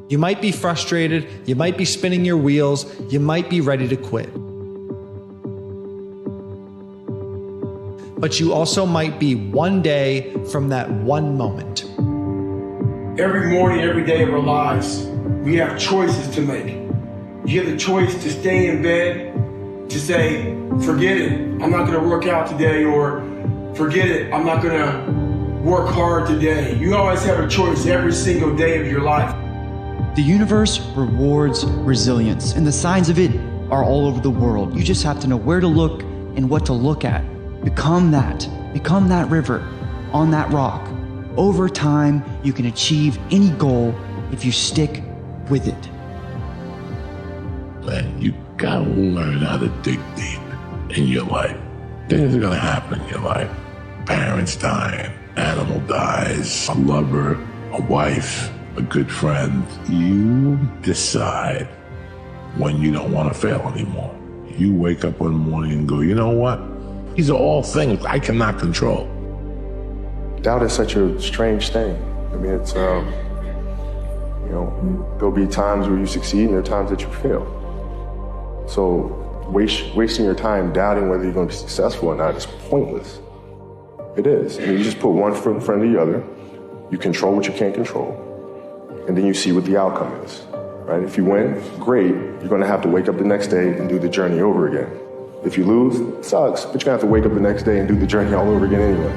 You might be frustrated, you might be spinning your wheels, you might be ready to quit. But you also might be one day from that one moment. Every morning, every day of our lives, we have choices to make. You have the choice to stay in bed, to say, forget it, I'm not gonna work out today, or forget it, I'm not gonna work hard today. You always have a choice every single day of your life. The universe rewards resilience, and the signs of it are all over the world. You just have to know where to look and what to look at. Become that river on that rock. Over time, you can achieve any goal if you stick with it. Man, you gotta learn how to dig deep in your life. Things are gonna happen in your life. Parents dying, animal dies, a lover, a wife, a good friend. You decide when you don't want to fail anymore. You wake up one morning and go, you know what? These are all things I cannot control. Doubt is such a strange thing. I mean, it's, there'll be times where you succeed and there are times that you fail. So wasting your time doubting whether you're going to be successful or not is pointless. It is. I mean, you just put one foot in front of the other, you control what you can't control, and then you see what the outcome is, right? If you win, great. You're going to have to wake up the next day and do the journey over again. If you lose, it sucks, but you're going to have to wake up the next day and do the journey all over again anyway.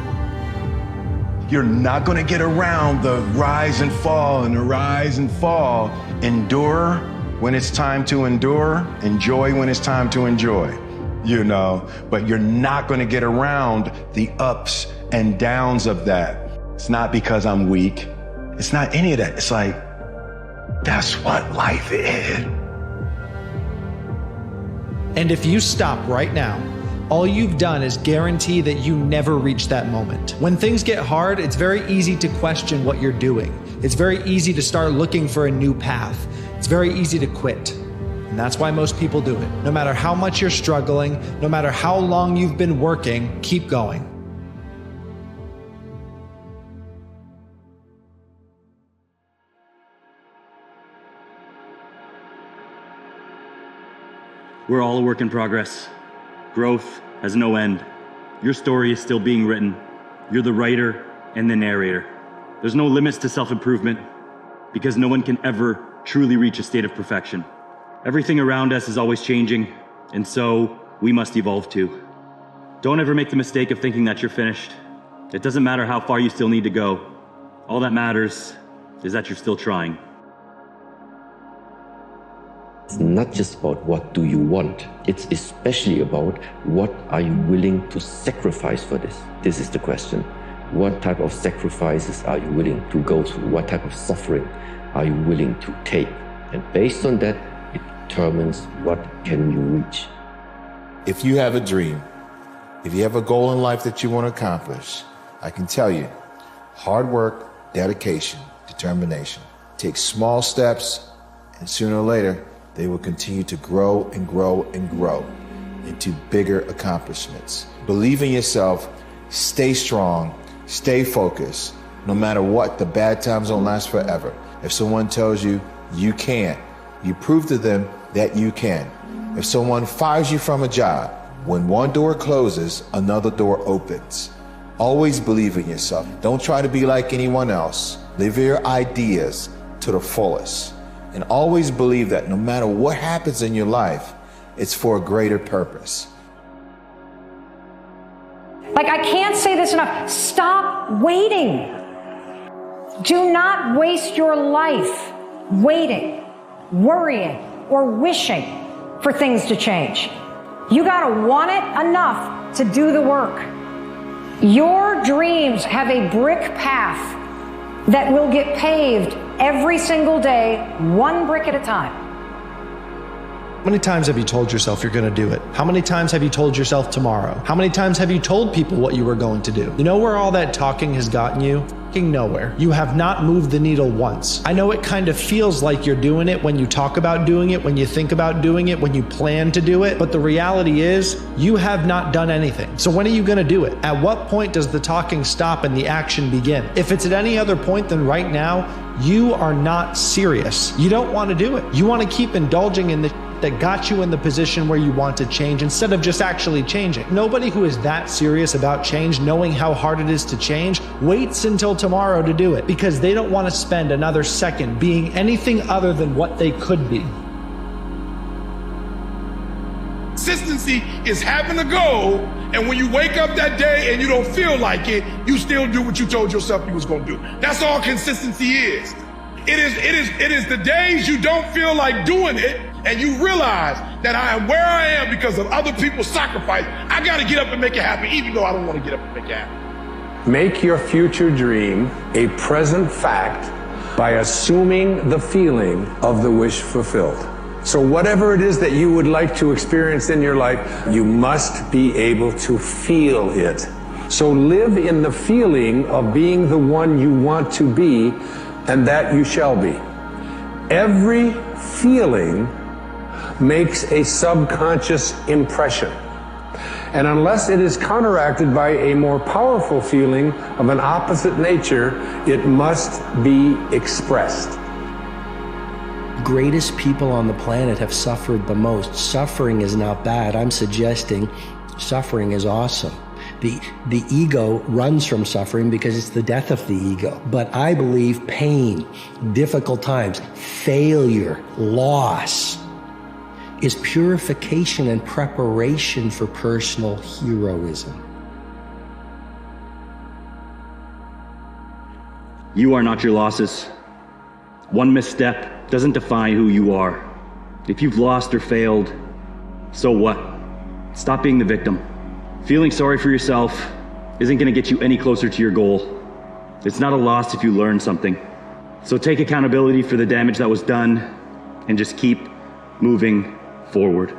You're not going to get around the rise and fall and the rise and fall. Endure when it's time to endure, enjoy when it's time to enjoy, but you're not going to get around the ups and downs of that. It's not because I'm weak. It's not any of that. It's like, that's what life is. And if you stop right now, all you've done is guarantee that you never reach that moment. When things get hard, it's very easy to question what you're doing. It's very easy to start looking for a new path. It's very easy to quit. And that's why most people do it. No matter how much you're struggling, no matter how long you've been working, keep going. We're all a work in progress. Growth has no end. Your story is still being written. You're the writer and the narrator. There's no limits to self-improvement because no one can ever truly reach a state of perfection. Everything around us is always changing, and so we must evolve too. Don't ever make the mistake of thinking that you're finished. It doesn't matter how far you still need to go. All that matters is that you're still trying. It's not just about what do you want. It's especially about what are you willing to sacrifice for this. This is the question. What type of sacrifices are you willing to go through? What type of suffering are you willing to take? And based on that, it determines what can you reach. If you have a dream, if you have a goal in life that you want to accomplish, I can tell you, hard work, dedication, determination. Take small steps, and sooner or later, they will continue to grow and grow and grow into bigger accomplishments. Believe in yourself, stay strong, stay focused. No matter what, the bad times don't last forever. If someone tells you you can't, you prove to them that you can. If someone fires you from a job, when one door closes, another door opens. Always believe in yourself. Don't try to be like anyone else. Live your ideas to the fullest. And always believe that no matter what happens in your life, it's for a greater purpose. Like, I can't say this enough. Stop waiting. Do not waste your life waiting, worrying, or wishing for things to change. You gotta want it enough to do the work. Your dreams have a brick path that will get paved every single day, one brick at a time. How many times have you told yourself you're going to do it? How many times have you told yourself tomorrow? How many times have you told people what you were going to do? You know where all that talking has gotten you? Nowhere. You have not moved the needle once. I know it kind of feels like you're doing it when you talk about doing it, when you think about doing it, when you plan to do it, but the reality is you have not done anything. So when are you going to do it? At what point does the talking stop and the action begin? If it's at any other point than right now, You are not serious. You don't want to do it. You want to keep indulging in the that got you in the position where you want to change instead of just actually changing. Nobody who is that serious about change, knowing how hard it is to change, waits until tomorrow to do it because they don't want to spend another second being anything other than what they could be. Consistency is having a goal, and when you wake up that day and you don't feel like it, you still do what you told yourself you was gonna do. That's all consistency is. It is the days you don't feel like doing it, and you realize that I am where I am because of other people's sacrifice. I gotta get up and make it happen, even though I don't want to get up and make it happen. Make your future dream a present fact by assuming the feeling of the wish fulfilled. So whatever it is that you would like to experience in your life, you must be able to feel it. So live in the feeling of being the one you want to be, and that you shall be. Every feeling makes a subconscious impression. And unless it is counteracted by a more powerful feeling of an opposite nature, it must be expressed. Greatest people on the planet have suffered the most. Suffering is not bad. I'm suggesting suffering is awesome. The ego runs from suffering because it's the death of the ego. But I believe pain, difficult times, failure, loss is purification and preparation for personal heroism. You are not your losses. One misstep doesn't define who you are. If you've lost or failed, so what? Stop being the victim. Feeling sorry for yourself isn't going to get you any closer to your goal. It's not a loss if you learn something. So take accountability for the damage that was done and just keep moving forward.